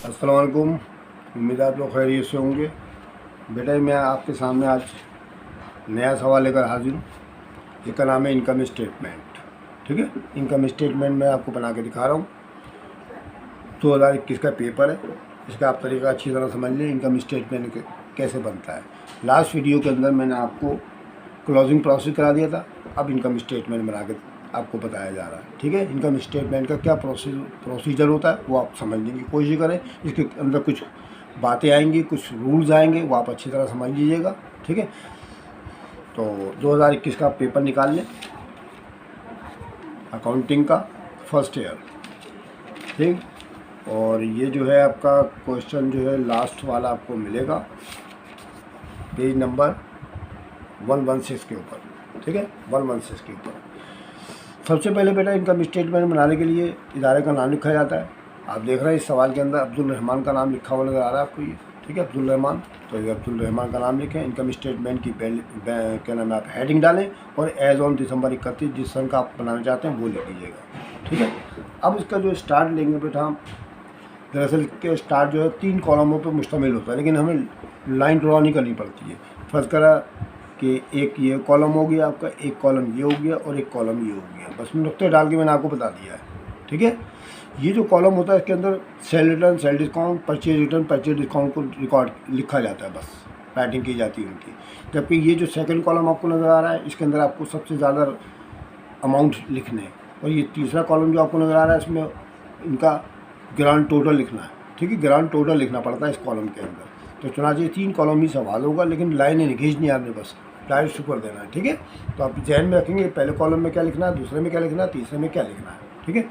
अस्सलाम वालेकुम। उम्मीद है आप लोग खैरियत से होंगे। बेटा मैं आपके सामने आज नया सवाल लेकर हाजिर हूँ। इसका नाम है इनकम स्टेटमेंट। ठीक है, इनकम स्टेटमेंट मैं आपको बना के दिखा रहा हूँ। 2021 का पेपर है, इसका आप तरीका अच्छी तरह समझ लें। इनकम स्टेटमेंट कैसे बनता है, लास्ट वीडियो के अंदर मैंने आपको क्लोजिंग प्रोसेस करा दिया था। अब इनकम स्टेटमेंट बना के आपको बताया जा रहा है। ठीक है, इनकम स्टेटमेंट का क्या प्रोसीजर होता है वो आप समझने की कोशिश करें। इसके अंदर कुछ बातें आएंगी, कुछ रूल्स आएंगे, वो आप अच्छी तरह समझ लीजिएगा। ठीक है, तो 2021 का पेपर निकाल लें, अकाउंटिंग का फर्स्ट ईयर। ठीक, और ये जो है आपका क्वेश्चन जो है लास्ट वाला आपको मिलेगा पेज नंबर 116 के ऊपर। ठीक है, 116 के ऊपर सबसे पहले बेटा इनकम स्टेटमेंट बनाने के लिए इदारे का नाम लिखा जाता है। आप देख रहे हैं इस सवाल के अंदर अब्दुल रहमान का नाम लिखा हुआ नज़र आ रहा है आपको ये। ठीक है, अब्दुल रहमान, तो ये अब्दुल रहमान का नाम लिखें। इनकम स्टेटमेंट की क्या नाम है, आप हेडिंग डालें और एज ऑन दिसंबर 31 जिस सन का आप बनाना चाहते हैं वो लिख लीजिएगा। ठीक है, अब इसका जो स्टार्ट लेंगे बेटा हम, दरअसल के स्टार्ट जो है 3 कॉलमों पर मुश्तमिल होता है, लेकिन हमें लाइन ड्रॉ नहीं करनी पड़ती है। फर्ज करा कि एक ये कॉलम हो गया आपका, एक कॉलम ये हो गया और एक कॉलम ये हो गया, बस नुक्ते डाल के मैंने आपको बता दिया है। ठीक है, ये जो कॉलम होता है इसके अंदर cell return, sale discount, purchase return, purchase discount को रिकॉर्ड लिखा जाता है, बस राइटिंग की जाती है उनकी। जबकि ये जो सेकंड कॉलम आपको नज़र आ रहा है इसके अंदर आपको सबसे ज़्यादा अमाउंट लिखने हैं, और ये तीसरा कॉलम जो आपको नज़र आ रहा है इसमें इनका ग्रांड टोटल लिखना है। ठीक है, ग्रांड टोटल लिखना पड़ता है इस कॉलम के अंदर। तो चुनाचे 3 कॉलम ही सवाल होगा, लेकिन लाइनें नहीं खींचनी आपने, बस डायरेक्ट शुक्र देना है। ठीक है, तो आप जहन में रखेंगे पहले कॉलम में क्या लिखना है, दूसरे में क्या लिखना है, तीसरे में क्या लिखना है। ठीक है,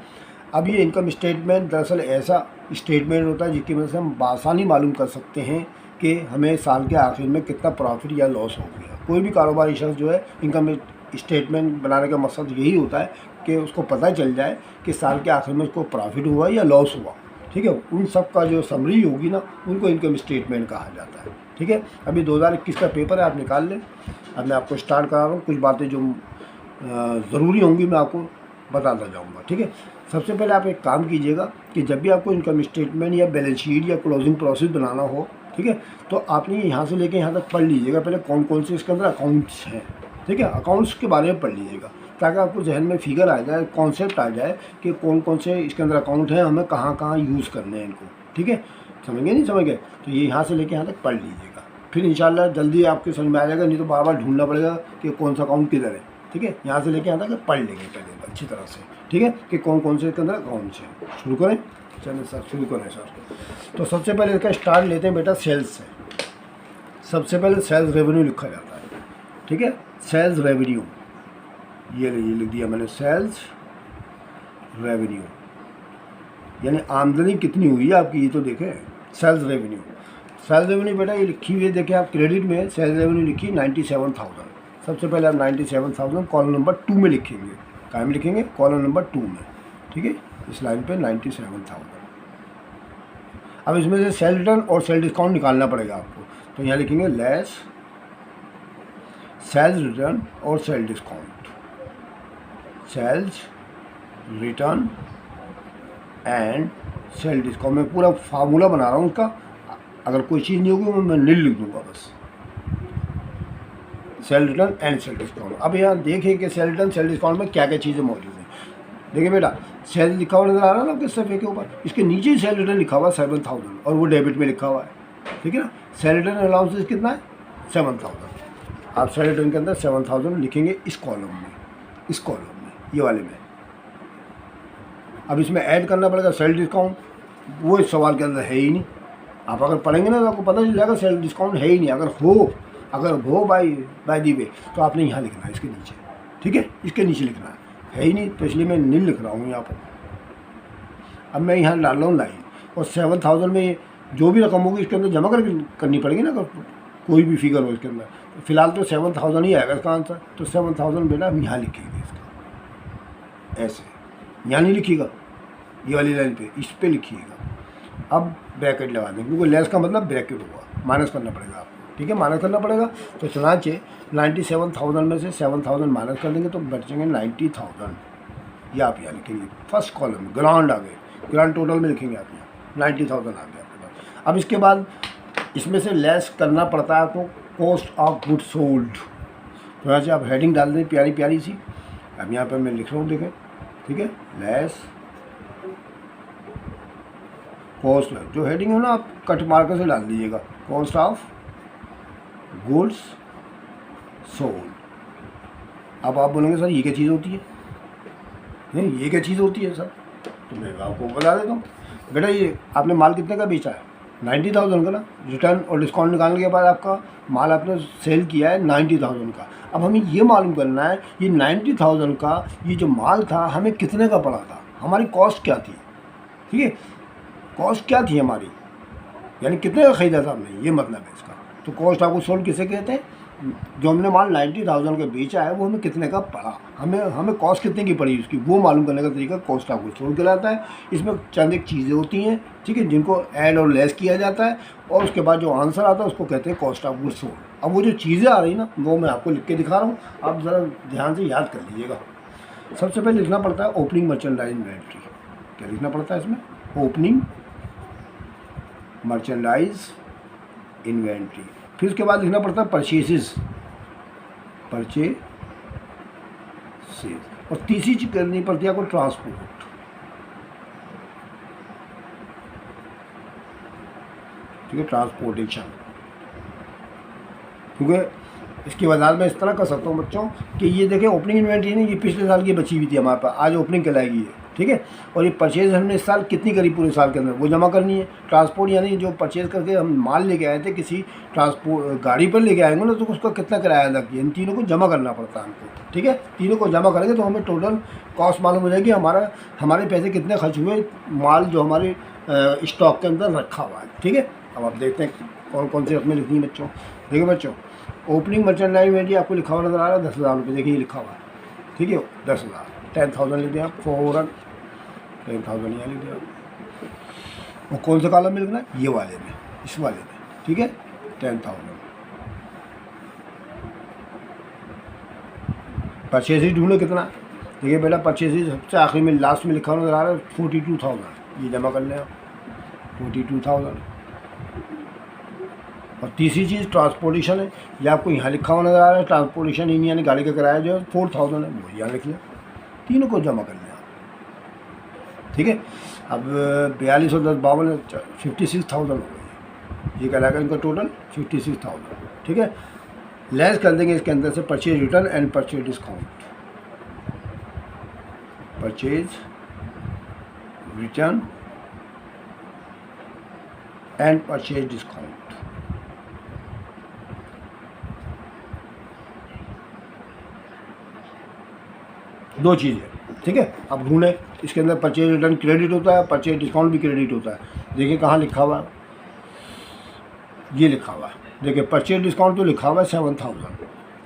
अब ये इनकम स्टेटमेंट दरअसल ऐसा स्टेटमेंट होता है जिसकी वजह से हम बासानी मालूम कर सकते हैं कि हमें साल के आखिर में कितना प्रॉफिट या लॉस हो गया। कोई भी कारोबारी शख्स जो है इनकम स्टेटमेंट बनाने का मकसद यही होता है कि उसको पता चल जाए कि साल के आखिर में उसको प्रॉफिट हुआ या लॉस हुआ। ठीक है, उन सब का जो समरी होगी ना उनको इनकम स्टेटमेंट कहा जाता है। ठीक है, अभी 2021 का पेपर है, आप निकाल लें। अब मैं आपको स्टार्ट करा रहा हूँ, कुछ बातें जो ज़रूरी होंगी मैं आपको बताता जाऊँगा। ठीक है, सबसे पहले आप एक काम कीजिएगा कि जब भी आपको इनकम स्टेटमेंट या बैलेंस शीट या क्लोजिंग प्रोसेस बनाना हो, ठीक है, तो आपने यहाँ से लेके यहाँ तक पढ़ लीजिएगा पहले कौन कौन से इसके अंदर अकाउंट्स हैं। ठीक है, अकाउंट्स के बारे में पढ़ लीजिएगा ताकि आपको जहन में फिगर आ जाए, कॉन्सेप्ट आ जाए कि कौन कौन से इसके अंदर अकाउंट हैं, हमें कहाँ कहाँ यूज़ करने हैं इनको। ठीक है, समझ गए, नहीं समझ गए, तो ये यहाँ से लेके यहाँ तक पढ़ लीजिएगा, फिर इंशाल्लाह जल्दी आपके समझ में आ जाएगा, नहीं तो बार बार ढूंढना पड़ेगा कि कौन सा अकाउंट किधर है। ठीक है, यहाँ से लेके यहाँ तक पढ़ लेंगे पहले अच्छी तरह से। ठीक है, कि कौन कौन से इसके अंदर अकाउंट्स हैं। शुरू करें, चलिए सर शुरू करें सर। तो सबसे पहले इसका स्टार्ट लेते हैं बेटा सेल्स से। सबसे पहले सेल्स रेवेन्यू लिखा जाता है। ठीक है, सेल्स रेवेन्यू ये लिख दिया मैंने, सेल्स रेवेन्यू यानी आमदनी कितनी हुई है आपकी, ये तो देखें सेल्स रेवेन्यू। सेल्स रेवेन्यू बेटा ये लिखी हुई है, देखें आप क्रेडिट में सेल्स रेवेन्यू लिखी 97,000। सबसे पहले आप 97,000 कॉलम नंबर 2 में लिखेंगे। कहाँ में लिखेंगे, कॉलम नंबर 2 में। ठीक है, इस लाइन पे 97,000। अब इसमें से सेल रिटर्न और सेल डिस्काउंट निकालना पड़ेगा आपको, तो यहाँ लिखेंगे लेस सेल्स रिटर्न और sale discount, sales return and sale discount. मैं पूरा फार्मूला बना रहा हूँ उसका, अगर कोई चीज़ नहीं होगी मैं नील लिख दूँगा बस, cell return and sale discount. अब यहाँ देखिए कि सेल रिटर्न सेल डिस्काउंट में क्या क्या चीज़ें मौजूद हैं। देखिए बेटा सेल लिखा हुआ नज़र आ रहा है ना आपके सफ़े के ऊपर, इसके नीचे ही सेल रिटर्न लिखा हुआ है 7,000 और वो डेबिट में लिखा हुआ है। ठीक है ना, सेल रिटर्न अलाउंसेस कितना है 7,000। आप सेल रिटर्न के अंदर 7,000 लिखेंगे इस कॉलम में, इस कॉलम में, ये वाले में। अब इसमें ऐड करना पड़ेगा सेल डिस्काउंट, वो इस सवाल के अंदर है ही नहीं। आप अगर पढ़ेंगे ना तो आपको पता चल जाएगा सेल डिस्काउंट है ही नहीं। अगर हो बाय दी वे तो आपने यहाँ लिखना है इसके नीचे। ठीक है, इसके नीचे लिखना है ही नहीं, तो इसलिए मैं नील लिख रहा हूँ यहाँ पर। अब मैं यहाँ डाल रहा हूँ लाइन, और 7,000 में जो भी रकम होगी इसके अंदर जमा करनी पड़ेगी ना, अगर कोई भी फिगर हो इसके अंदर। तो फिलहाल तो 7,000 ही आएगा इसका आंसर, तो 7,000 बेटा हम यहाँ लिखेंगे इसका, ऐसे यहाँ नहीं लिखिएगा, ये वाली लाइन पे, इस पे लिखिएगा। अब ब्रैकेट लगा देंगे क्योंकि लेस का मतलब ब्रैकेट हुआ, माइनस करना पड़ेगा आपको। ठीक है, माइनस करना पड़ेगा, तो चुनाचे 97,000 में से 7,000 माइनस कर देंगे तो बचेंगे 90,000। ये आप यहाँ लिखेंगे फर्स्ट कॉलम में, ग्रांड आ गए, ग्रांड टोटल में लिखेंगे आप यहाँ 90,000 आ गया। अब इसके बाद इसमें से लेस करना पड़ता है आपको कॉस्ट ऑफ गुड सोल्ड। थोड़ा सा आप हेडिंग डाल दें प्यारी प्यारी सी। अब यहाँ पर मैं लिख रहा हूँ, देखें, ठीक है, लेस कॉस्ट, जो हेडिंग है ना आप कट मार्कर से डाल दीजिएगा, कॉस्ट ऑफ गुड्स सोल्ड। अब आप बोलेंगे सर ये क्या चीज़ होती है, नहीं ये क्या चीज़ होती है सर, तो मैं आपको बता देता हूँ। बेटा ये आपने माल कितने का बेचा है, 90,000 का ना। रिटर्न और डिस्काउंट निकालने के बाद आपका माल आपने सेल किया है 90,000 का। अब हमें ये मालूम करना है ये 90,000 का ये जो माल था हमें कितने का पड़ा था, हमारी कॉस्ट क्या थी, ठीक है, कॉस्ट क्या थी हमारी, यानी कितने का ख़रीदा था हमने, ये मतलब है इसका। तो कॉस्ट ऑफ गुड्स सोल्ड किसे कहते हैं, जो हमने माल 90,000 का बेचा है वो हमें कितने का पड़ा, हमें कॉस्ट कितने की पड़ी उसकी, वो मालूम करने का तरीका कॉस्ट ऑफ गुड्स सोल्ड कहलाता है। इसमें चंद एक चीज़ें होती हैं, ठीक है, जिनको ऐड और लेस किया जाता है और उसके बाद जो आंसर आता है उसको कहते हैं कॉस्ट ऑफ गुड्स सोल्ड। अब वो जो चीज़ें आ रही ना वो मैं आपको लिख के दिखा रहा हूँ, आप ज़रा ध्यान से याद कर लीजिएगा। सबसे पहले लिखना पड़ता है ओपनिंग मर्चेंडाइज इन्वेंट्री। क्या लिखना पड़ता है इसमें, ओपनिंग मर्चेंडाइज इन्वेंट्री। फिर उसके बाद लिखना पड़ता है परचेसेस, परचेसेस, और तीसरी चीज करनी पड़ती है आपको ट्रांसपोर्ट। ठीक है, ट्रांसपोर्टेशन। क्योंकि इसकी वजह मैं इस तरह कर सकता हूँ बच्चों कि ये देखें ओपनिंग इन्वेंट्री नहीं, ये पिछले साल की बची हुई थी हमारे पास, आज ओपनिंग कहलाएगी ये, ठीक है। और ये परचेज हमने इस साल कितनी करी पूरे साल के अंदर वो जमा करनी है। ट्रांसपोर्ट यानी जो परचेज करके हम माल लेके आए थे किसी ट्रांसपोर्ट गाड़ी पर लेके आएंगे ना, तो उसका कितना किराया लग गया, इन तीनों को जमा करना पड़ता है हमको, ठीक है। तीनों को जमा करेंगे तो हमें टोटल कॉस्ट मालूम हो जाएगी, हमारे पैसे कितने खर्च हुए माल जो हमारे स्टॉक के अंदर रखा हुआ है, ठीक है। अब आप देखते हैं कौन कौन सी रकमें लिखनी है बच्चों। देखिए बच्चों, ओपनिंग मर्चेंडाइज इन्वेंट्री आपको लिखा हुआ नजर आ रहा है 10,000 रुपये, देखिए ये लिखा हुआ है, ठीक है, 10,000, 10,000 लिख दिया आप, फ़ौरन 10,000 यहाँ लिख दिया। और कौन से कॉलम में लिखना है, ये वाले में, इस वाले में, ठीक है, 10,000। परचेज ढूंढो कितना, देखिए बेटा परचेज सबसे आखिरी में लास्ट में लिखा हुआ नजर आ रहा है 42,000, ये जमा कर लें आप, 42,000। और तीसरी चीज़ ट्रांसपोर्टेशन है, ये आपको यहाँ लिखा हुआ नजर आ रहा है, ट्रांसपोर्टेशन इन यानी गाड़ी का किराया जो है 4,000 है, वो यहाँ लिख लें, तीनों को जमा कर लें आप, ठीक है। अब 42 और 10 52 56,000 हो गई, ये कहलाएगा इनका टोटल 56,000, ठीक है। लेस कर देंगे इसके अंदर से purchase return and purchase discount, purchase return and purchase discount, दो चीज़ें, ठीक है। अब ढूंढें इसके अंदर परचेज रिटर्न क्रेडिट होता है, परचेज डिस्काउंट भी क्रेडिट होता है। देखिए कहाँ लिखा हुआ है, ये लिखा हुआ है, देखिए परचेज डिस्काउंट तो लिखा हुआ है 7,000।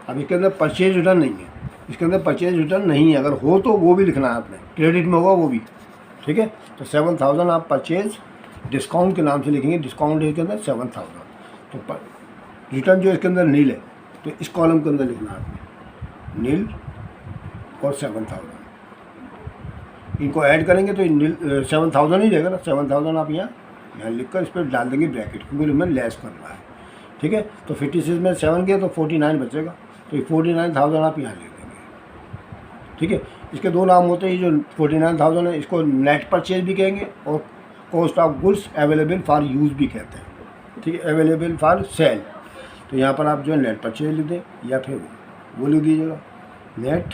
अब इसके अंदर परचेज रिटर्न नहीं है, इसके अंदर परचेज रिटर्न नहीं है, अगर हो तो वो भी लिखना है आपने, क्रेडिट में होगा वो भी, ठीक है। तो 7,000 आप परचेज डिस्काउंट के नाम से लिखेंगे, डिस्काउंट है इसके अंदर 7,000। तो रिटर्न जो इसके अंदर नील है तो इस कॉलम के अंदर लिखना है आपने, नील और 7,000, इनको ऐड करेंगे तो 7,000 ही देगा ना। 7,000 आप यहाँ लिख कर इस पर डाल देंगे ब्रैकेट, क्योंकि हमें लेस करना है, ठीक है। तो 56 में 7 गया तो 49 बचेगा, तो ये 49,000 आप यहाँ लिख देंगे, ठीक है। इसके दो नाम होते हैं, ये जो 49,000 है इसको नेट परचेज भी कहेंगे और cost of goods available for use भी कहते हैं, ठीक है, अवेलेबल फॉर सेल। तो यहाँ पर आप जो है नेट परचेज लिख दें या फिर वो लिख दीजिएगा, नेट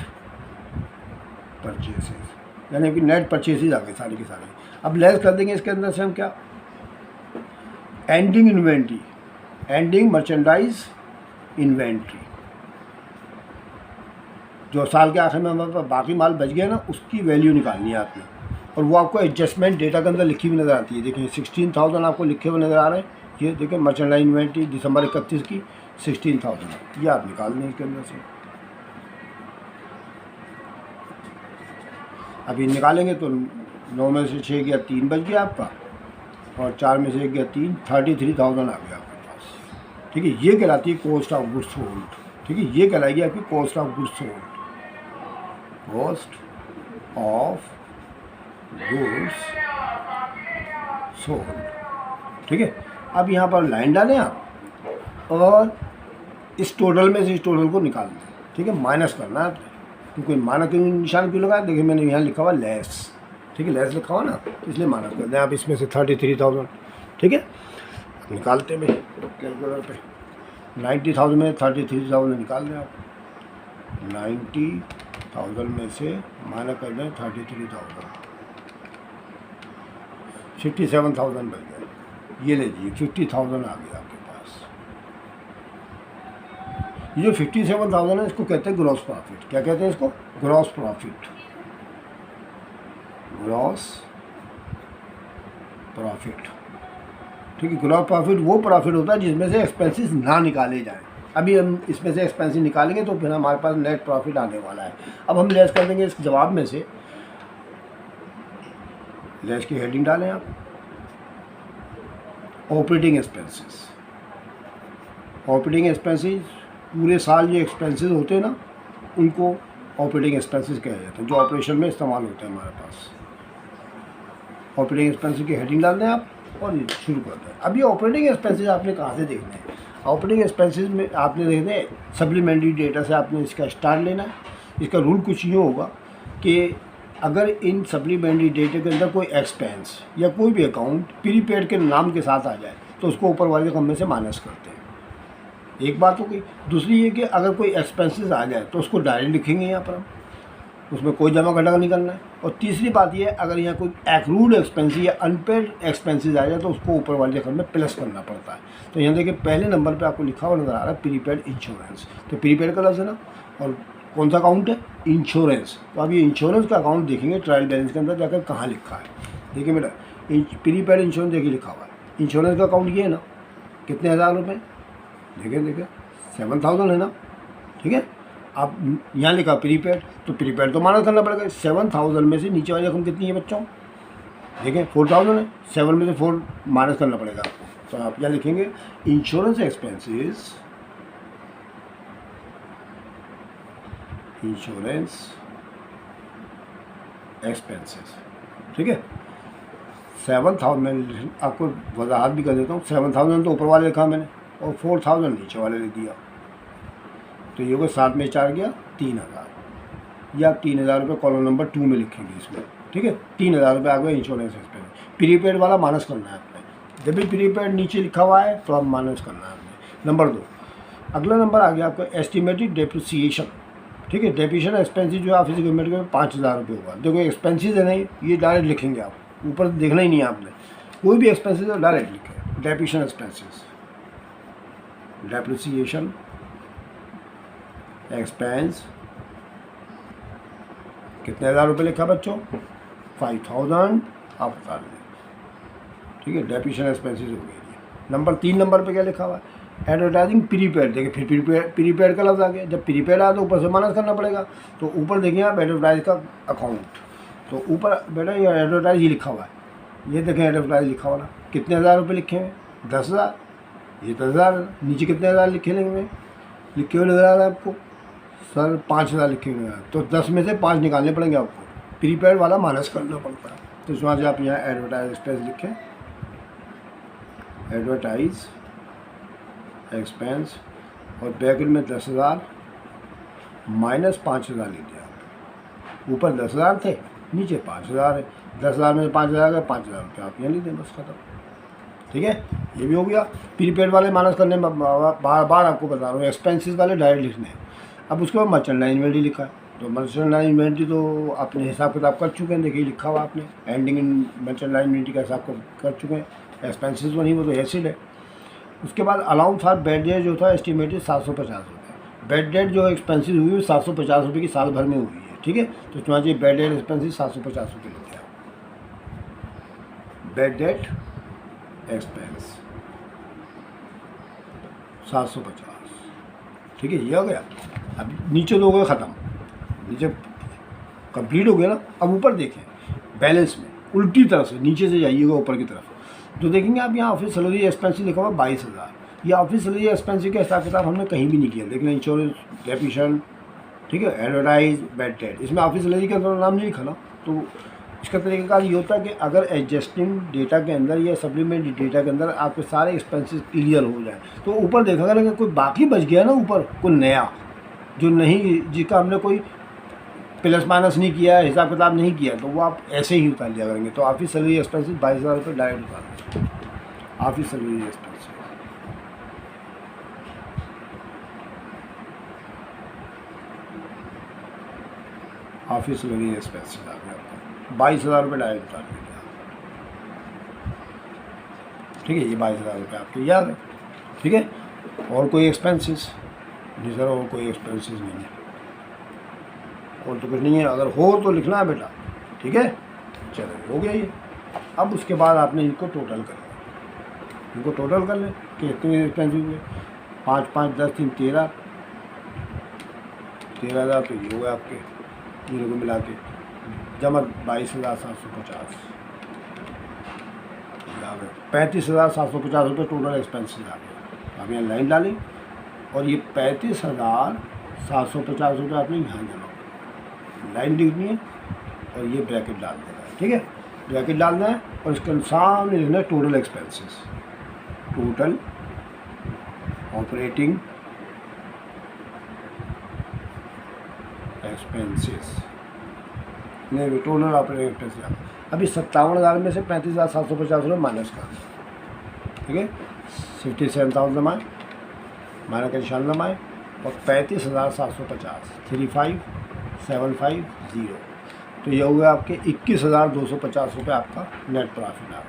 परचेसेस, यानी कि नेट परचेसेस आ गए सारी की सारी। अब लेस कर देंगे इसके अंदर से हम क्या, ending inventory, ending merchandise inventory, जो साल के आखिर में हमारे पास बाकी माल बच गया ना उसकी वैल्यू निकालनी है आपने, और वो आपको एडजस्टमेंट डेटा के अंदर लिखी हुई नज़र आती है। देखिए 16,000 आपको लिखे हुए नज़र आ रहे हैं, ये देखिए मर्चेंडाइज इन्वेंट्री दिसंबर 31 की 16,000, ये आप निकाल दें इसके अंदर से। अभी निकालेंगे तो 9 में से 6 गया 3 बच गया आपका, और 4 में से 1 गया 3, 33,000 आ गया आपके पास, ठीक है। ये कहलाती है कॉस्ट ऑफ गुड्स सोल्ड, ठीक है, ये कहलाएगी आपकी cost of goods sold, cost of goods sold, ठीक है। अब यहाँ पर लाइन डालें आप और इस टोटल में से इस टोटल को निकाल दें, ठीक है, माइनस करना है। क्योंकि माइनस क्यों निशान क्यों लगाया, देखिए मैंने यहाँ लिखा हुआ लेस, ठीक है, लेस लिखा हुआ ना, तो इसलिए माइनस कर दें आप इसमें से 33,000, ठीक है। निकालते भाई कैलकुलेटर पे, 90,000 में 33,000 निकाल दें आप, 90,000 में से माइनस कर दें 33,000, 57,000 बच गए। ये लीजिए 50,000 आ गया आपके पास। ये जो 57,000 है इसको कहते हैं ग्रॉस प्रॉफिट। क्या कहते हैं इसको? Gross profit. ग्रॉस प्रॉफिट, ठीक है। ग्रॉस प्रॉफिट वो प्रॉफिट होता है जिसमें से एक्सपेंसेस ना निकाले जाएं। अभी हम इसमें से एक्सपेंसेस निकालेंगे तो फिर हमारे पास नेट प्रॉफिट आने वाला है। अब हम लेस कर देंगे इस जवाब में से, लेस की हेडिंग डालें आप, ऑपरेटिंग एक्सपेंसेस। ऑपरेटिंग एक्सपेंसेस पूरे साल जो एक्सपेंसेस होते हैं ना उनको ऑपरेटिंग एक्सपेंसेस कहे जाते हैं, जो ऑपरेशन में इस्तेमाल होते हैं हमारे पास। ऑपरेटिंग एक्सपेंसेस की हेडिंग डाल दें आप और ये शुरू कर दें। अब ये ऑपरेटिंग एक्सपेंसेस आपने कहाँ से देखने हैं? ऑपरेटिंग एक्सपेंसेस में आपने देखने हैं सप्लीमेंट्री डेटा से आपने इसका स्टार्ट लेना है। इसका रूल कुछ यूँ होगा कि अगर इन सप्लीमेंट्री डेटा के अंदर कोई एक्सपेंस या कोई भी अकाउंट प्रीपेड के नाम के साथ आ जाए तो उसको ऊपर वाले रकम में से माइनस करते हैं। एक बात हो गई। दूसरी ये कि अगर कोई एक्सपेंसेस आ जाए तो उसको डायरेक्ट लिखेंगे यहाँ पर हम, उसमें कोई जमा घटा नहीं करना है। और तीसरी बात ये है, अगर यहाँ कोई एक्रूड एक्सपेंस या अनपेड एक्सपेंसेस आ जाए तो उसको ऊपर वाले रकम में प्लस करना पड़ता है। तो यहाँ देखिए पहले नंबर पे आपको लिखा हुआ नज़र आ रहा है प्रीपेड इंश्योरेंस। तो प्रीपेड का लफ्ज़ है ना, और कौन सा अकाउंट है? इंश्योरेंस। तो अब ये इंश्योरेंस का अकाउंट देखेंगे ट्रायल बैलेंस के अंदर जाकर कहाँ लिखा है। देखिए बेटा प्रीपेड इंश्योरेंस देखिए लिखा हुआ है। इंश्योरेंस का अकाउंट ये है ना, कितने हज़ार रुपये, देखिए 7,000 है ना, ठीक है। आप यहाँ लिखा प्रीपेड, तो प्रीपेड तो माइनस करना पड़ेगा। 7,000 में से नीचे वाली रकम कितनी है बच्चों? देखें 4,000 है, 7 में से 4 माइनस करना पड़ेगा आपको। तो आप यहाँ लिखेंगे इंश्योरेंस एक्सपेंसेस, इंश्योरेंस एक्सपेंसेस, ठीक है। 7,000 में आपको वजाहत भी कर देता हूँ। 7,000 तो ऊपर वाले लिखा मैंने और 4,000 नीचे वाले लिख दिया। तो ये को 7 में 4 गया 3,000, या 3,000 रुपये कॉलम नंबर 2 में लिखेंगे इसमें, ठीक है। 3,000 रुपये आ गए इंश्योरेंस एक्सपेंस। प्रीपेड वाला माइनस करना है आपने। जब भी प्रीपेड नीचे लिखा हुआ है तो आप माइनस करना है आपने। नंबर 2, अगला नंबर आ गया आपका एस्टिमेटेड डेप्रिसिएशन, ठीक है। डेप्रिसिएशन एक्सपेंसिस जो ऑफिस गवर्नमेंट के 5,000 रुपये हुआ। देखो एक्सपेंसिस है नहीं, ये डायरेक्ट लिखेंगे आप, ऊपर देखना ही नहीं है आपने। कोई भी एक्सपेंसिस है डायरेक्ट लिखे, डेप्रिसिएशन एक्सपेंसिस, डेप्रिसिएशन एक्सपेंस कितने हज़ार रुपये लिखा बच्चों? 5,000 आप बता दें, ठीक है। डेप्रिसिएशन एक्सपेंसेस हो गई। नंबर 3 नंबर पे क्या लिखा हुआ है? Advertising prepaid. देखिए फिर प्रीपेड का लफ्ज़ आ गया। जब प्रीपेड आया तो ऊपर से माइनस करना पड़ेगा। तो ऊपर देखिए आप एडवर्टाइज का अकाउंट, तो ऊपर बेटा ये एडवर्टाइज ही लिखा हुआ है। ये देखें एडवर्टाइज लिखा हुआ ना, कितने हज़ार रुपये लिखे हैं? 10,000। ये 10,000, नीचे कितने हज़ार लिखे लिखे हुए नज़र आ रहा है आपको? सर 5,000 लिखे हुए हैं। तो 10 में से 5 निकालने पड़ेंगे आपको, प्रीपेड वाला माइनस करना पड़ता है। तो इस वहाँ से आप यहाँ एडवर्टाइज एक्सपेंस लिखें, एडवर्टाइज एक्सपेंस और ब्रैकेट में 10,000 माइनस 5,000 लिख दिया आप। ऊपर 10,000 थे, नीचे 5,000 है। 10,000 में 5,000 गए, 5,000 रुपये आप यहाँ लिख दें, बस खत्म, ठीक है। ये भी हो गया। प्रीपेड वाले माइनस करने में बार बार आपको बता रहा हूँ, एक्सपेंसेस वाले डायरेक्ट लिखने हैं। अब उसके बाद मर्चेंडाइज इन्वेंट्री लिखा है, तो मर्चेंडाइज इन्वेंट्री तो अपने हिसाब किताब कर चुके हैं। देखिए लिखा हुआ आपने एंडिंग इन मर्चेंडाइज इन्वेंट्री का हिसाब कर चुके हैं। एक्सपेंसेस तो नहीं, वो तो एसिड है। उसके बाद अलाउंस फॉर बैड डेट जो था एस्टिमेटेड 750 रुपये। बैड डेट जो एक्सपेंसिस हुई वो 750 रुपये की साल भर में हुई है, ठीक है। तो समझिए बैड डेट एक्सपेंसिस 750 रुपये लिखा है। बैड डेट एक्सपेंस 750, ठीक है। ये हो गया। अब नीचे तो हो गया ख़त्म, नीचे कंप्लीट हो गया ना। अब ऊपर देखें बैलेंस में उल्टी तरफ से नीचे से जाइएगा ऊपर की तरफ, तो देखेंगे आप यहाँ ऑफिस सैलरी एक्सपेंसिव लिखा हुआ 22,000। ये ऑफिस सैलरी एक्सपेंसिव का हिसाब किताब हमने कहीं भी नहीं किया। देख लें इंश्योरेंस, डेप्रिसिएशन, ठीक है, एडवर्टाइज, बैड डेट, इसमें ऑफिस सैलरी का नाम नहीं लिखा ना। तो इसका तरीका ये होता है कि अगर एडजस्टिंग डेटा के अंदर या सप्लीमेंट्री डेटा के अंदर आपके सारे एक्सपेंसेस क्लियर हो जाए तो ऊपर देखा करेंगे कोई बाकी बच गया ना, ऊपर कोई नया जो नहीं, जिसका हमने कोई प्लस माइनस नहीं किया, हिसाब किताब नहीं किया, तो वो आप ऐसे ही उतार लिया करेंगे। तो ऑफिस सैलरी एक्सपेंसेस 22,000 रुपये डायरेक्ट उतार दें। Office salary expenses, office salary expenses आ गया आपका 22,000 रुपये डायरेक्ट उतार देंगे। ठीक है, ये 22,000 रुपये आपके याद है। ठीक है, और कोई एक्सपेंसेस जी सर? और कोई एक्सपेंसेस नहीं है, और तो कुछ नहीं है। अगर हो तो लिखना है बेटा। ठीक है, चलो हो गया ये। अब उसके बाद आपने इनको टोटल कर लें, इनको टोटल कर लें कि कितने एक्सपेंसिव हुए। 5 5 10 3 13 13,000 तो ये हुए आपके, जीरो को मिला के जमा 22,750 आ गए। 35,750 रुपये टोटल एक्सपेंसेस आ गए। आप यहाँ लाइन डालें और ये 35,750 रुपये आपने यहाँ जमा लाइन लिखनी है और ये ब्रैकेट डाल देना है। ठीक है, ब्रैकेट डालना है और इसके सामने लिखना है total expenses, total operating expenses, नहीं टोटल ऑपरेटिंग एक्सपेंसेस। अभी 57,000 में से 35,750 रुपये माइनस कर दें। ठीक है, 57,000 माइनस का निशान लगाएं और 35,750 35,750, तो ये हो गया आपके 21,250 रुपये आपका नेट प्रॉफिट आ गया।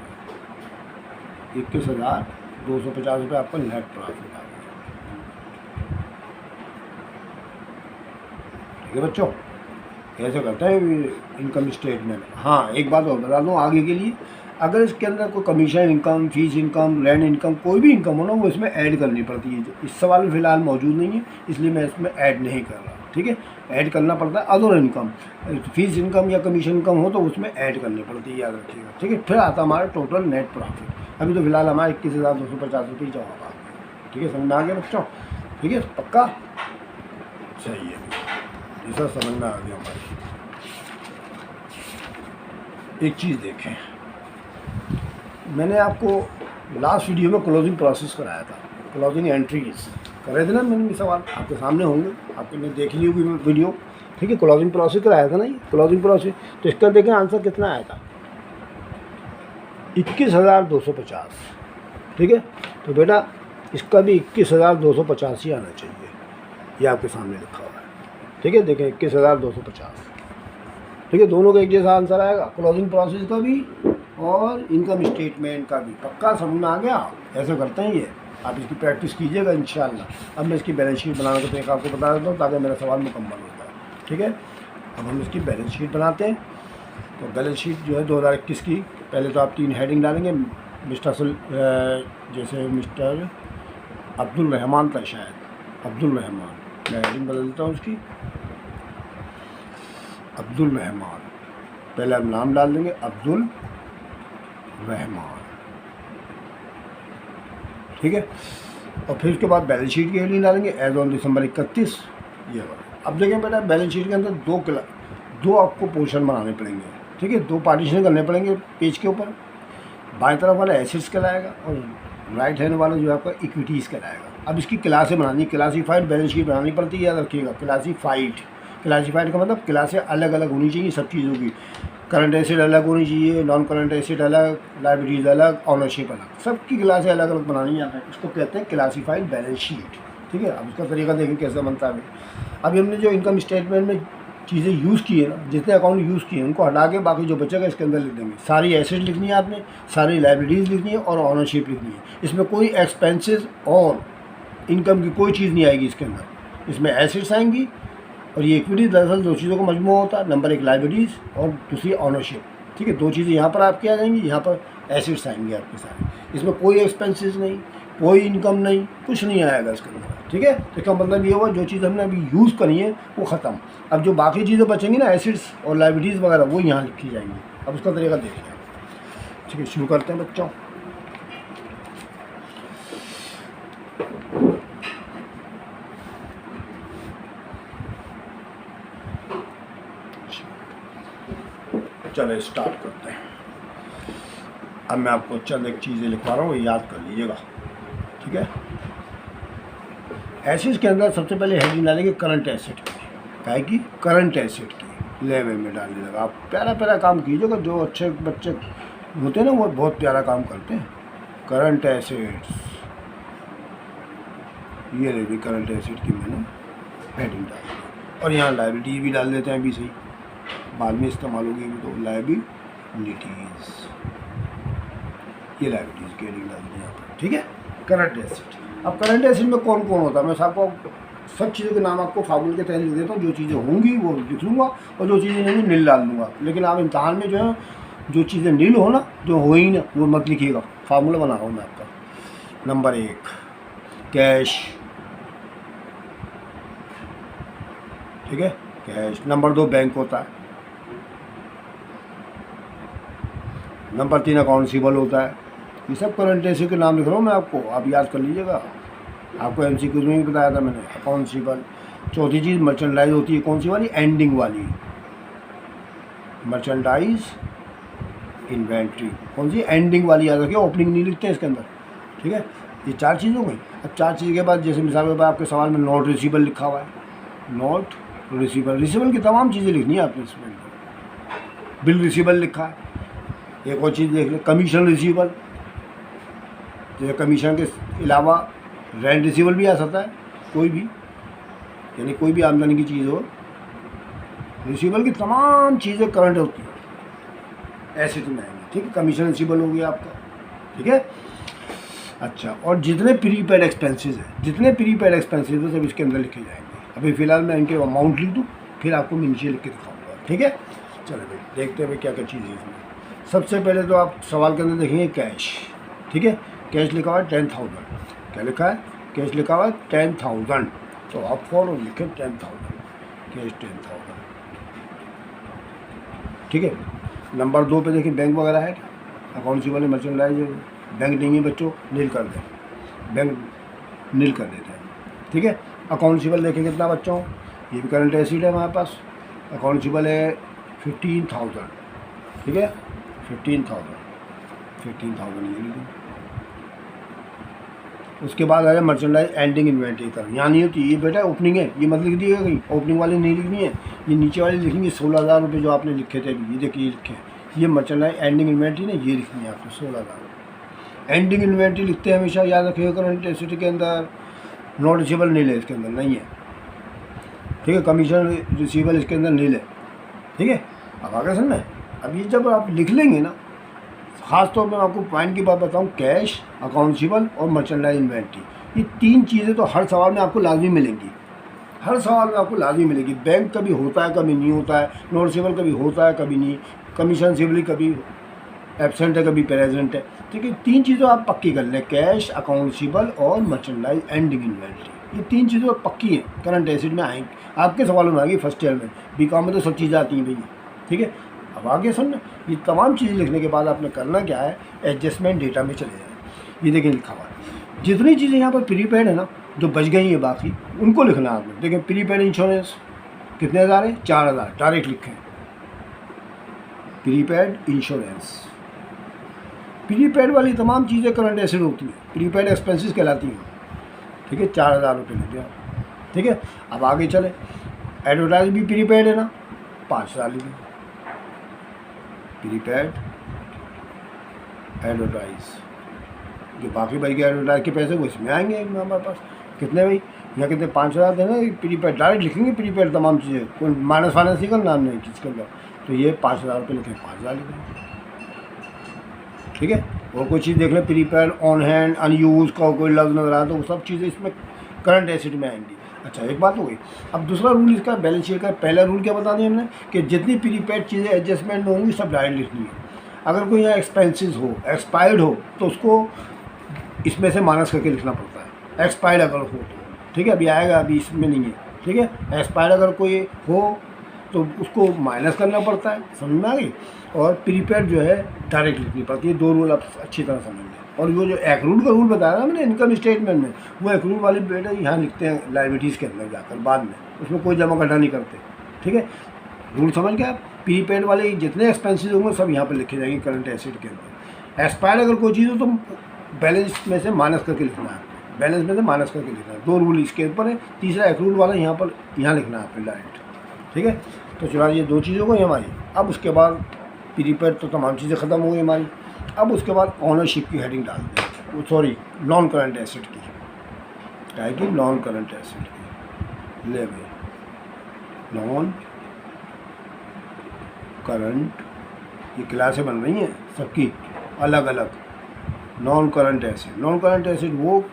21,250 रुपये आपका नेट प्रॉफिट आ गया। ठीक है बच्चों, ऐसे करते हैं इनकम स्टेटमेंट। हाँ, एक बात और बता दूँ आगे के लिए, अगर इसके अंदर कोई commission income, fees income, land income, कोई भी इनकम हो ना, वो इसमें ऐड करनी पड़ती है। इस सवाल में फ़िलहाल मौजूद नहीं है, इसलिए मैं इसमें ऐड नहीं कर रहा। ठीक है, ऐड करना पड़ता है। अदर इनकम, फीस इनकम या कमीशन इनकम हो तो उसमें ऐड करनी पड़ती है, याद रखिएगा। ठीक है, फिर आता हमारा टोटल नेट प्रॉफिट। अभी तो फिलहाल हमारा 21,250 रुपये जवाब आ गया। ठीक है, समझ में आ गया बच्चों? ठीक है, पक्का सही है, ये सब समझ में आ गया हमारी। एक चीज़ देखें, मैंने आपको लास्ट वीडियो में क्लोजिंग प्रोसेस कराया था, क्लोजिंग एंट्रीज कर रहे थे ना, मैंने सवाल आपके सामने होंगे, आपने देख ली होगी वीडियो। ठीक है, क्लोजिंग प्रोसेस कराया था ना, ये क्लोजिंग प्रोसेस। तो इसका देखें आंसर कितना आया था, 21,250। ठीक है, तो बेटा इसका भी 21,250 ही आना चाहिए, ये आपके सामने लिखा हुआ है। ठीक है, देखें 21,250। ठीक है, दोनों का एक जैसा आंसर आएगा, क्लोजिंग प्रोसेस का भी और इनकम स्टेटमेंट का भी। पक्का समझ में आ गया? ऐसे करते हैं ये, आप इसकी प्रैक्टिस कीजिएगा इंशाल्लाह। अब मैं इसकी बैलेंस शीट बनाने का तरीका आपको बता देता हूँ ताकि मेरा सवाल मुकम्मल हो जाए। ठीक है, अब हम इसकी बैलेंस शीट बनाते हैं। तो बैलेंस शीट जो है 2021 की, पहले तो आप 3 हेडिंग डालेंगे। जैसे मिस्टर अब्दुल रहमान था शायद, अब्दुल रहमान, मैं हेडिंग बदल देता हूँ उसकी, अब्दुल रहमान। पहले हम नाम डाल देंगे अब्दुल रहमान। ठीक है, और फिर उसके बाद बैलेंस शीट की हेडिंग डालेंगे एज ऑन दिसंबर 31, ये वाला। अब देखें बेटा, बैलेंस शीट के अंदर दो आपको पोर्शन बनाने पड़ेंगे। ठीक है, 2 पार्टीशन करने पड़ेंगे पेज के ऊपर। बाएं तरफ वाला एसेट्स कहलाएगा और राइट हैंड वाला जो है आपका इक्विटीज़ कहलाएगा। अब इसकी क्लासें बनानी, क्लासीफाइड बैलेंस शीट बनानी पड़ती है, याद रखिएगा। क्लासीफाइड का मतलब क्लासें अलग अलग होनी चाहिए सब चीज़ों की। करंट एसेट अलग होनी चाहिए, नॉन करंट एसेट अलग, लाइबिलिटीज़ अलग, ऑनरशिप अलग, सबकी क्लासें अलग अलग बनानी है। इसको कहते हैं क्लासीफाइड बैलेंस शीट। ठीक है, अब उसका तरीका देखें कैसे बनता है। अभी हमने जो इनकम स्टेटमेंट में चीज़ें यूज़ की है ना, जितने अकाउंट यूज़ किए हैं उनको हटा के बाकी जो बचेगा इसके अंदर लिख देंगे। सारी एसेट लिखनी है आपने, सारी लाइबिलिटीज़ लिखनी है और ऑनरशिप लिखनी है। इसमें कोई एक्सपेंसेस और इनकम की कोई चीज़ नहीं आएगी इसके अंदर। इसमें एसेट्स आएंगी और ये इक्विटीज दरअसल 2 चीज़ों का मजमूआ होता है, नंबर 1 लाइबिलिटीज़ और दूसरी ऑनरशिप। ठीक है, 2 चीज़ें यहाँ पर आपकी आ जाएंगी, यहाँ पर एसेट्स आएंगे आपके सारे। इसमें कोई एक्सपेंसेस नहीं, कोई इनकम नहीं, कुछ नहीं आएगा इसके अंदर। ठीक है, तो इसका मतलब ये हुआ जो चीज़ हमने अभी यूज़ करी है वो ख़त्म। अब जो बाकी चीज़ें बचेंगी ना, एसेट्स और लाइबिलिटीज़ वगैरह, वो यहाँ लिखी जाएंगी। अब उसका तरीका देखिए। ठीक है, शुरू करते हैं बच्चों। चलो स्टार्ट करते हैं। अब मैं आपको चंद एक चीज़ें लिखवा रहा हूँ, याद कर लीजिएगा, ठीक है। एसिड के अंदर सबसे पहले हेडिंग डालेंगे करंट एसिड की, क्या की करंट एसिड की लेवल में डाल दीजिएगा। आप प्यारा प्यारा काम कीजिएगा, जो अच्छे बच्चे होते हैं ना वो बहुत प्यारा काम करते हैं। करंट एसिड्स, ये ले भी करंट एसिड की मैंने हेडिंग डाल दी, और यहाँ लायबिलिटीज भी डाल देते हैं, अभी सही बाद में इस्तेमाल होगी। तो लायबिलिटीज, ये लायबिलिटीज की हेडिंग डाल दी यहाँ पर, ठीक है। करंट एसिड, अब करंट एसिड में कौन कौन होता है, मैं आपको सब चीज़ों के नाम आपको फार्मूले के तहत लिख देता हूँ। जो चीज़ें होंगी वो लिख लूँगा, और जो चीज़ें नहीं नील डाल दूँगा। लेकिन आप इम्तहान में जो है जो चीज़ें नील हो ना, जो हो ही ना, वो मत लिखिएगा। फार्मूला बना रहा हूँ मैं आपका। नंबर 1 कैश, ठीक है, कैश। नंबर 2 बैंक होता है। नंबर 3 अकाउंटेबल होता है। ये सब करंट एसिड के नाम लिख रहा हूँ मैं आपको, आप याद कर लीजिएगा। आपको MCQ में भी बताया था मैंने, अकाउंटेबल। चौथी चीज़ मर्चेंडाइज होती है, कौन सी वाली, एंडिंग वाली। मर्चेंडाइज इन्वेंट्री कौन सी, एंडिंग वाली, याद रखिए। ओपनिंग नहीं लिखते हैं इसके अंदर, ठीक है। ये 4 चीज़ हो गई। अब 4 चीज़ के बाद, जैसे मिसाल के बाद आपके सवाल में नॉट रिसीवेबल लिखा हुआ है, नॉट रिसीवेबल, रिसीवेबल की तमाम चीज़ें लिखनी है आपने इसमें। बिल रिसीवेबल लिखा है। एक और चीज़ देख लें, कमीशन रिसीवेबल, जैसे कमीशन के अलावा रेंट रिसीवेबल भी आ सकता है, कोई भी, यानी कोई भी आमदनी की चीज़ हो, रिसीवेबल की तमाम चीज़ें करंट होती हैं एसिड में आएंगी, ठीक है। कमीशन रिसीवेबल हो गया आपका, ठीक है। अच्छा, और जितने प्रीपेड एक्सपेंसेस हैं, जितने प्रीपेड एक्सपेंसेस हैं सब इसके अंदर लिखे जाएंगे। अभी फ़िलहाल मैं इनके अमाउंट लिख दूँ, फिर आपको मैं नीचे लिख के दिखाऊँगा, ठीक है। चलो भाई देखते हैं क्या क्या चीज़ है इसमें। सबसे पहले तो आप सवाल के अंदर देखेंगे कैश, ठीक है। कैश लिखा हुआ है 10,000, क्या लिखा है, कैश लिखा हुआ है 10,000, तो आप फॉलो लिखें 10,000, कैश 10,000, ठीक है। नंबर 2 पे देखिए बैंक वगैरह है, अकाउंटेबल है, मर्चेंडाइज, बैंक नहीं है बच्चों, नील कर दें, बैंक नील कर देते हैं, ठीक है। अकाउंटेबल देखें कितना बच्चों, ये भी करंट एसिड है हमारे पास। अकाउंटेबल है 15,000, ठीक है, 15,000 ये लिखें। उसके बाद आया मर्चेंडाइज एंडिंग इन्वेंट्री कर, यहाँ नहीं होती ये बेटा, ओपनिंग है, ये मत लिख दिएगा कहीं, ओपनिंग वाली नहीं लिखनी है, ये नीचे वाली लिखेंगे। 16,000 रुपये जो आपने लिखे थे अभी, ये देखिए ये लिखे हैं, ये मर्चेंडाइज एंडिंग इन्वेंट्री ने ये लिखनी है आपको 16,000। एंडिंग इन्वेंट्री लिखते हैं हमेशा, याद रखिएगा करंट एसिड के अंदर। नॉट रिसीवेबल नील है इसके अंदर, नहीं है, ठीक है। कमीशन रिसीवेबल इसके अंदर नील है, ठीक है। अब आगे समझ, अब ये जब आप लिख लेंगे ना, ख़ास तौर पर मैं आपको पॉइंट की बात बताऊं, कैश, अकाउंटेबल और मर्चेंडाइज इन्वेंट्री, ये 3 चीज़ें तो हर सवाल में आपको लाजमी मिलेंगी, हर सवाल में आपको लाजमी मिलेगी। बैंक कभी होता है कभी नहीं होता है, नॉन रिसीवेबल कभी होता है कभी नहीं, कमीशन रिसीवेबल कभी एब्सेंट है कभी प्रेजेंट है, ठीक है। 3 चीज़ें आप पक्की कर लें, कैश, अकाउंटेबल और मर्चेंडाइज एंडिंग इन्वेंट्री, ये 3 चीज़ें पक्की हैं, करंट एसिड में आएंगी, आपके सवालों में आएंगी फर्स्ट ईयर में। BCom में तो सब चीज़ें आती हैं भैया, ठीक है। अब आगे सुनना, ये तमाम चीज़ें लिखने के बाद आपने करना क्या है, एडजस्टमेंट डेटा में चले जाए। ये देखें लिखा हुआ है, जितनी चीज़ें यहाँ पर प्रीपेड है ना, जो बच गई हैं बाकी, उनको लिखना है आपने। देखें प्रीपेड इंश्योरेंस कितने हज़ार है, 4,000, डायरेक्ट लिखें प्रीपेड इंश्योरेंस। प्रीपेड वाली तमाम चीज़ें करंट एसिड होती हैं, प्रीपेड एक्सपेंसेस कहलाती हैं, ठीक है। 4,000 रुपये लिख दिया, ठीक है। अब आगे चले, एडवर्टाइज भी प्रीपेड है ना, 5,000 लिखे, प्रीपेड एडवर्टाइज। जो बाकी भाई के एडवर्टाइज के पैसे वो इसमें आएंगे हमारे पास, कितने भाई, यहाँ कितने, 5,000 देना, प्रीपेड डायरेक्ट लिखेंगे, प्रीपेड तमाम चीज़ें, कोई माइनस फाइनेंस का नाम नहीं किसके अंदर, तो ये 5,000 रुपये लिखें, 5,000 लिखें, ठीक है। और कोई चीज़ देख लें, प्रीपेड, ऑन हैंड, अनयूज का कोई लफ्ज़ नजर आया तो वो सब चीज़ें इसमें करंट एसिड में आएंगी। अच्छा, एक बात हो गई। अब दूसरा रूल इसका बैलेंस शीट का, पहला रूल क्या बता दिया हमने कि जितनी प्रीपेड चीज़ें एडजस्टमेंट में होंगी सब डायरेक्ट लिखनी है। अगर कोई यहाँ एक्सपेंसेस हो, एक्सपायर्ड हो, तो उसको इसमें से माइनस करके लिखना पड़ता है, एक्सपायर्ड अगर हो तो, ठीक है। अभी आएगा, अभी इसमें नहीं है, ठीक है। एक्सपायर्ड अगर कोई हो तो उसको माइनस करना पड़ता है, समझ में आ गई। और प्रीपेड जो है डायरेक्ट लिखनी पड़ती है। 2 रूल आप अच्छी तरह समझ लें। और वो जो एक्रूड का रूल बताया ना मैंने इनकम स्टेटमेंट में, वो एक्रूड वाली बेटा यहाँ लिखते हैं लायबिलिटीज़ के अंदर जाकर बाद में, उसमें कोई जमा इकट्ठा नहीं करते, ठीक है। रूल समझ गए आप। प्रीपेड वाले जितने एक्सपेंसेस होंगे सब यहाँ पर लिखे जाएंगे करंट एसेट के अंदर। एक्सपायर अगर कोई चीज़ हो तो बैलेंस में से माइनस करके लिखना है, बैलेंस में से माइनस करके लिखना है। 2 रूल इसके ऊपर है। तीसरा एक्रूल वाला यहाँ पर यहाँ लिखना है आपने डायरेक्ट, ठीक है। तो चला ये 2 चीज़ हो गई हमारी। अब उसके बाद प्रीपेड तो तमाम चीज़ें ख़त्म हो गई हमारी। अब उसके बाद ऑनरशिप की हेडिंग डाल दें, सॉरी नॉन करंट एसेट की, क्या है कि नॉन करंट एसेट की ले भाई, नॉन करंट, ये क्लासें बन रही हैं सबकी अलग अलग। Non current asset, non current asset वो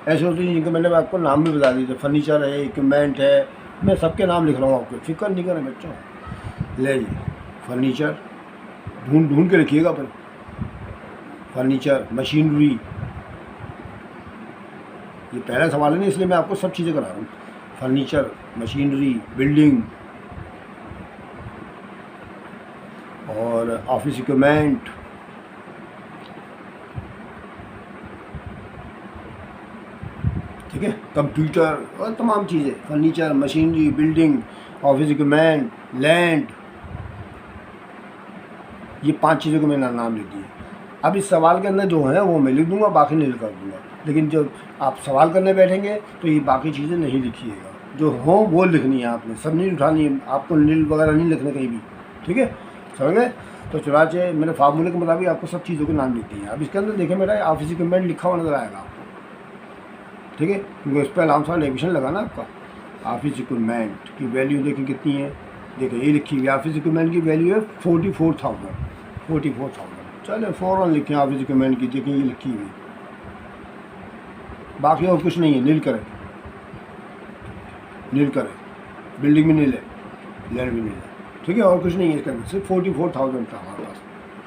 ऐसे होती हैं जिनके मैंने आपको नाम भी बता दिए थे, फर्नीचर है, इक्विपमेंट है, मैं सबके नाम लिख रहा हूँ आपको, फिक्र नहीं करें बच्चों। ले जी फर्नीचर, ढूंढ ढूंढ के लिखिएगा पर फर्नीचर, मशीनरी, ये पहला सवाल है ना इसलिए मैं आपको सब चीज़ें करा रहा हूँ। फर्नीचर, मशीनरी, बिल्डिंग और ऑफिस इक्विपमेंट, ठीक है, कंप्यूटर और तमाम चीज़ें, furniture, machinery, building, office equipment, land, ये 5 चीज़ों के मैंने नाम लिख दिए। अब इस सवाल के अंदर जो है वो मैं लिख दूंगा, बाकी नहीं लिख दूंगा। लेकिन जब आप सवाल करने बैठेंगे तो ये बाकी चीज़ें नहीं लिखिएगा, जो हों वो लिखनी है आपने, सब नहीं उठानी है आपको, नील वगैरह नहीं लिखने कहीं भी, ठीक है, समझ गए। तो चुनाचे मेरे फार्मूले के मुताबिक आपको सब चीज़ों के नाम लिख दिए। अब इसके अंदर देखिए मेरा ऑफिस इक्विपमेंट लिखा हुआ नजर आएगा आपको, ठीक है, क्योंकि इस पर अलार्म साउंड एडिशन लगा ना आपका। ऑफिस इक्विपमेंट की वैल्यू देखिए कितनी है, देखिए ये लिखी हुई ऑफिस इक्विपमेंट की वैल्यू है 44,000। चले फ़ौरन लिखें ऑफिस इक्विपमेंट की, देखिए ये लिखी हुई, बाकी और कुछ नहीं है। नील करें, बिल्डिंग भी नील है, लैंड भी नील है, ठीक है, और कुछ नहीं है इसके अंदर, सिर्फ 44,000 था हमारे पास,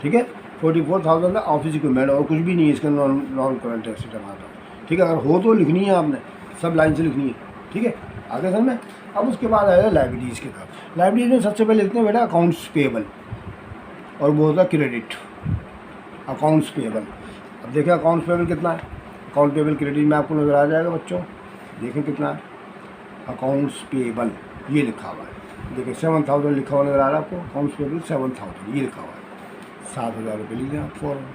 ठीक है, 44,000 था ऑफिस इक्विपमेंट, और कुछ भी नहीं है इसके अंदर, नॉन करंट एसेट हमारे पास, ठीक है। अगर हो तो लिखनी है आपने, सब लाइन से लिखनी है, ठीक है, आगे समझ में। अब उसके बाद आएगा लाइबिलिटीज़ के साथ। लाइबिलिटीज़ में सबसे पहले लिखते हैं बेटा अकाउंट्स पेएबल, और वो होता है क्रेडिट, अकाउंट्स पेएबल। अब देखें अकाउंट्स पेएबल कितना है, अकाउंट पेएबल क्रेडिट में आपको नज़र आ जाएगा बच्चों, देखें कितना है अकाउंट्स पेएबल, ये लिखा हुआ है, देखिए 7,000 लिखा हुआ नज़र आ रहा है आपको, अकाउंट्स पेएबल 7,000 ये लिखा हुआ है। 7,000 रुपये लिख दें आप फ़ौरन,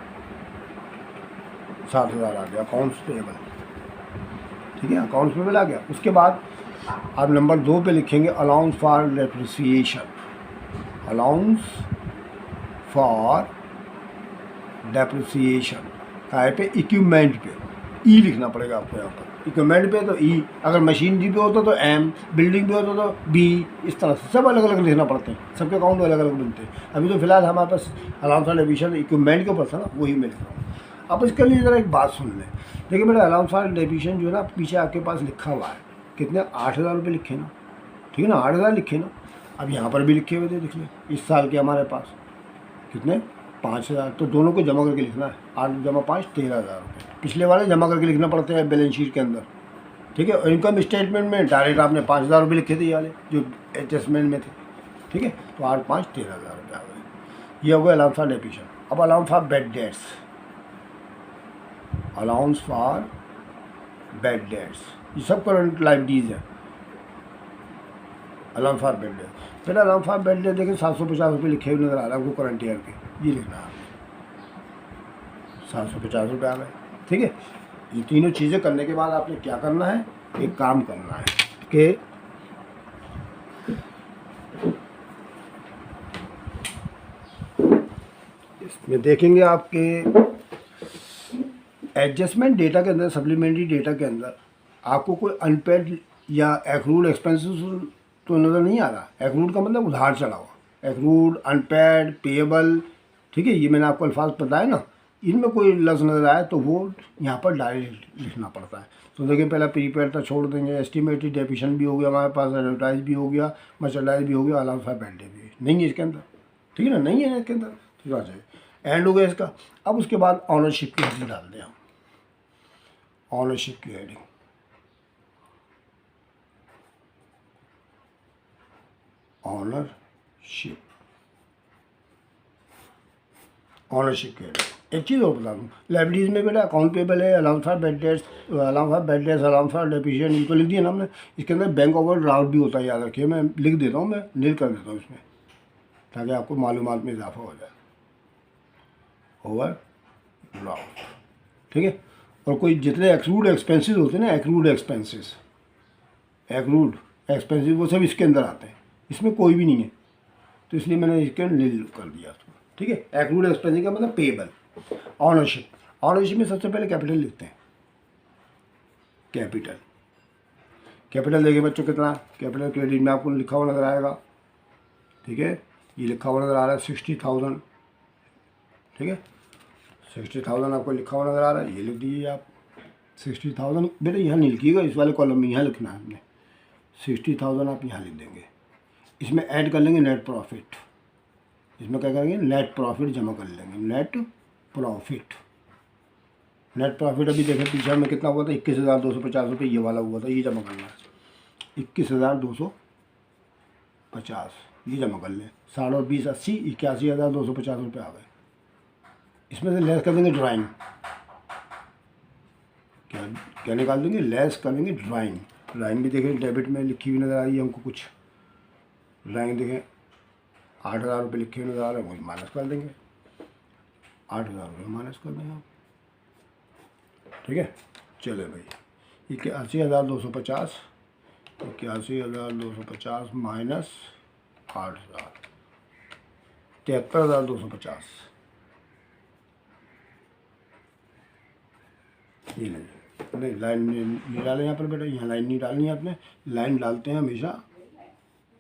7,000 आ गया अकाउंट्स पेएबल, ठीक है, अकाउंट्स पेएबल आ गया। उसके बाद आप नंबर 2 पे लिखेंगे allowance for depreciation, allowance for depreciation काय पे, इक्विपमेंट पे, ई लिखना पड़ेगा आपको यहाँ पर, इक्विपमेंट पे तो ई, अगर मशीनरी पे होता तो एम, बिल्डिंग पे होता तो बी, इस तरह से सब अलग अलग लिखना पड़ते हैं, सबके अकाउंट अलग अलग बनते हैं। अभी तो फिलहाल हमारे पास अलाउंस फॉर डेप्रिसिएशन इक्विपमेंट के ऊपर था ना, वही मैं लिख रहा हूँ। अब इसके लिए ज़रा एक बात सुन लें, देखिए मेरा अलाउंस फॉर डेप्रिसिएशन जो है ना पीछे आपके पास लिखा हुआ है, कितने 8,000 रुपये लिखे ना, ठीक है ना, 8,000 लिखे ना। अब यहाँ पर भी लिखे हुए थे, देख लें इस साल के हमारे पास कितने 5,000, तो दोनों को जमा करके लिखना है, 8 जमा 5 13,000 रुपये, पिछले वाले जमा करके लिखना पड़ते हैं बैलेंस शीट के अंदर, ठीक है। और इनकम स्टेटमेंट में डायरेक्ट आपने 5,000 रुपये लिखे थे ये वाले जो एडजस्टमेंट में थे, ठीक है, तो 8 5 13,000 रुपये आ गए। ये हो गया अलाउंस फॉर डेप्रिसिएशन। अब allowance for bad debts, allowance for bad debts, ये सब करंट लायबिलिटीज़ है। अलाउंस फॉर बैड डेट, फिर अलाउंस फॉर बैड डेट देखिए 750 रुपये लिखे हुए नजर आ रहा है आपको करंट ईयर के, ये लिखना है 750 रुपये आ गए, ठीक है। ये तीनों चीज़ें करने के बाद आपने क्या करना है, एक काम करना है कि इसमें देखेंगे आपके एडजस्टमेंट डेटा के अंदर, सप्लीमेंट्री डेटा के अंदर आपको कोई अनपेड या एक्रूड एक्सपेंसेस तो नज़र नहीं आ रहा। एक्रूड का मतलब उधार चढ़ा हुआ, एक्रूड, अनपेड, पेएबल, ठीक है, ये मैंने आपको अल्फाज बताया ना, इनमें कोई लफ्ज़ नज़र आए तो वो यहाँ पर डायरेक्ट लिखना पड़ता है। तो देखिए पहला प्रीपेड था छोड़ देंगे, एस्टिमेटेड डेप्रिसिएशन भी हो गया हमारे पास, एडवर्टाइज भी हो गया, मर्चेंडाइज भी हो गया, अलाउंस फॉर बैड डेट भी नहीं है इसके अंदर, ठीक है ना, नहीं है इसके अंदर, ठीक है, एंड हो गया इसका। अब उसके बाद ऑनरशिप की हेडिंग डाल दें हम, ऑनरशिप की हेडिंग, ऑनरशिप, ऑनरशिप की हेडिंग, एक चीज़ और बता दूँ, लाइबिलिटीज़ में बेटा अकाउंट पेबल है, allowance for bad debts, allowance for depreciation, ये तो लिख दिया ना हमने। इसके अंदर बैंक ओवर ड्राफ्ट भी होता है, याद रखिए, मैं लिख देता हूँ, मैं नील कर देता हूँ इसमें, ताकि आपको मालूमात में इजाफा हो जाए। ओवर ड्राफ्ट, ठीक है। और कोई जितने एक्रूड एक्सपेंसेस होते हैं ना, एक्रूड एक्सपेंसेस वो सब इसके अंदर आते हैं, इसमें कोई भी नहीं है, तो इसलिए मैंने इसके नील कर दिया, ठीक है। एक्रूड एक्सपेंसेस का मतलब पेबल। ऑनरशिप में सबसे पहले कैपिटल लिखते हैं, कैपिटल देखिए बच्चों कितना, कैपिटल क्रेडिट में आपको लिखा हुआ नज़र आएगा, ठीक है। ये लिखा हुआ नज़र आ रहा है 60,000, ठीक है, 60,000 आपको लिखा हुआ नज़र आ रहा है, ये लिख दीजिए आप 60,000। बेटा यहाँ नहीं लिखिएगा, इस वाले कॉलम में यहाँ लिखना है हमने, 60,000 आप यहाँ लिख देंगे। इसमें ऐड कर लेंगे नेट प्रॉफिट, इसमें क्या करेंगे, नेट प्रॉफिट जमा कर लेंगे, नेट प्रॉफिट अभी देखें पीछे में कितना हुआ था, 21,250 रुपये ये वाला हुआ था, ये जमा करना है, 21,250 ये जमा कर लें। 60 और 20 80, 81,250 रुपये आ गए। इसमें से लेस कर देंगे ड्राइंग, क्या निकाल देंगे, लेस कर देंगे ड्राइंग भी देखें डेबिट में लिखी हुई नज़र आ रही है हमको, कुछ ड्राइंग देखें 8,000 रुपये लिखे हुए नज़र आ रहे हैं, वही माइनस कर देंगे, 8,000 रुपये माइनस कर देंगे, ठीक है। चले भाई, 81,250 माइनस 8,000, 73,250, ये नहीं लाइन नहीं डालें यहाँ पर बेटा, यहाँ लाइन नहीं डालनी है आपने, लाइन डालते हैं हमेशा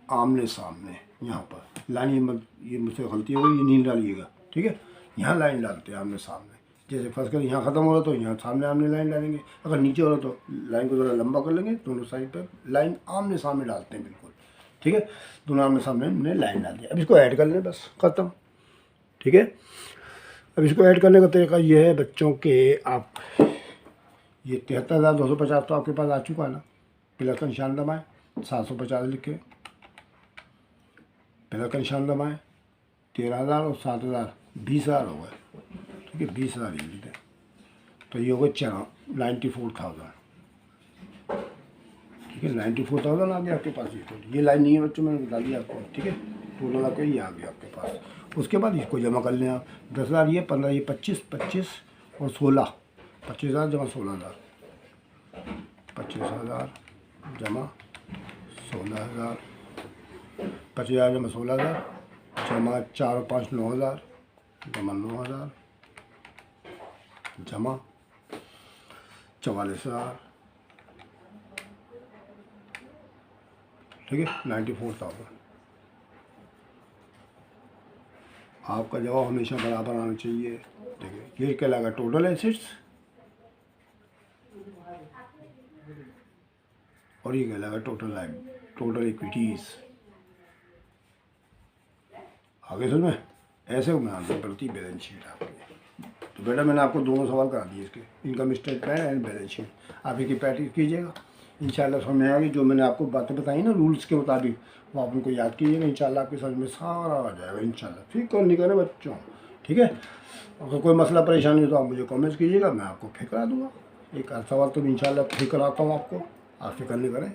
आमने सामने, यहाँ पर लाइन, ये मुझसे गलती हो गई, ये नहीं डालिएगा, ठीक है। यहाँ लाइन डालते हैं आमने सामने, जैसे फर्स्ट कर यहाँ ख़त्म हो रहा तो यहाँ सामने आमने लाइन डालेंगे, अगर नीचे हो रहा तो लाइन को थोड़ा लंबा कर लेंगे, दोनों साइड पर लाइन आमने सामने डालते हैं बिल्कुल, ठीक है। दोनों आमने सामने हमने लाइन डाल दिया, अब इसको ऐड कर लें, बस ख़त्म, ठीक है। अब इसको ऐड करने का तरीका ये है बच्चों के, आप ये 73,250 तो आपके पास आ चुका है ना, प्लस का निशान दबाएँ, 750 लिखे, प्लस का निशान दबाएँ, 13,000 और 7,000 20,000 हो गए, ठीक है, 20,000 ये लिखे, तो ये हो गए 94,000, ठीक है, 94,000 आ गया आपके पास। ये लाइन नहीं है बच्चों, मैंने बता दिया आपको, ठीक है, टोटल आपको ये आ गया आपके पास। उसके बाद इसको जमा कर लें आप, 10,000 ये, 15 ये, 25 और 16, 25,000 जमा 16,000, 25,000 जमा 16,000, 25,000 जमा 16,000 जमा 4 और 5 9,000 जमा 9,000 जमा 44,000, ठीक है, 94,000। आपका जवाब हमेशा बराबर आना चाहिए। देखिए ये कहलाएगा टोटल एसेट्स और ये कहलाएगा टोटल इक्विटीज़। आगे सुन में ऐसे बनाना पड़ती बैलेंस शीट आपकी। तो बेटा मैंने आपको दोनों सवाल करा दिए इसके, income statement and balance sheet. आप एक ही प्रैक्टिस कीजिएगा, इंशाल्लाह समझ में आएगी। जो मैंने आपको बातें बताई ना रूल्स के मुताबिक, वो आप उनको याद कीजिएगा, इंशाल्लाह आपके समझ में सारा आ जाएगा इंशाल्लाह। फिक्र नहीं करें बच्चों, ठीक है। अगर कोई मसला परेशानी हो तो आप मुझे कमेंट्स कीजिएगा, मैं आपको फिर करा दूँगा। एक आध सवाल तो इंशाल्लाह फिर कराता हूँ आपको, आप फिक्र नहीं करें,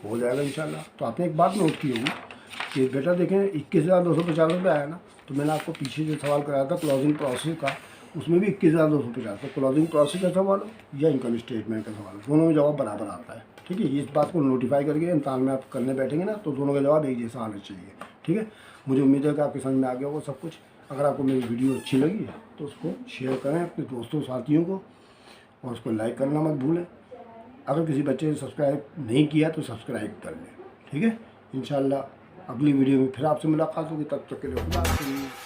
हो जाएगा इंशाल्लाह। तो आपने एक बात नोट की होगी कि बेटा देखें 21,250 रुपये आया ना, तो मैंने आपको पीछे जो सवाल कराया था क्लोजिंग प्रोसेस का, उसमें भी 21,250। तो क्लोजिंग प्रोसेस का सवाल या इनकम स्टेटमेंट का सवाल, दोनों में जवाब बराबर आता है, ठीक है। इस बात को नोटिफाई करके इम्तहान में आप करने बैठेंगे ना, तो दोनों का जवाब एक जैसा आना चाहिए, ठीक है। मुझे उम्मीद है कि आपके समझ में आ गया होगा सब कुछ। अगर आपको मेरी वीडियो अच्छी लगी तो उसको शेयर करें अपने दोस्तों साथियों को, और उसको लाइक करना मत भूलें। अगर किसी बच्चे ने सब्सक्राइब नहीं किया तो सब्सक्राइब कर लें, ठीक है। इंशाल्लाह अगली वीडियो में फिर आपसे मुलाकात होगी, तब तक के लिए खुदा हाफिज़।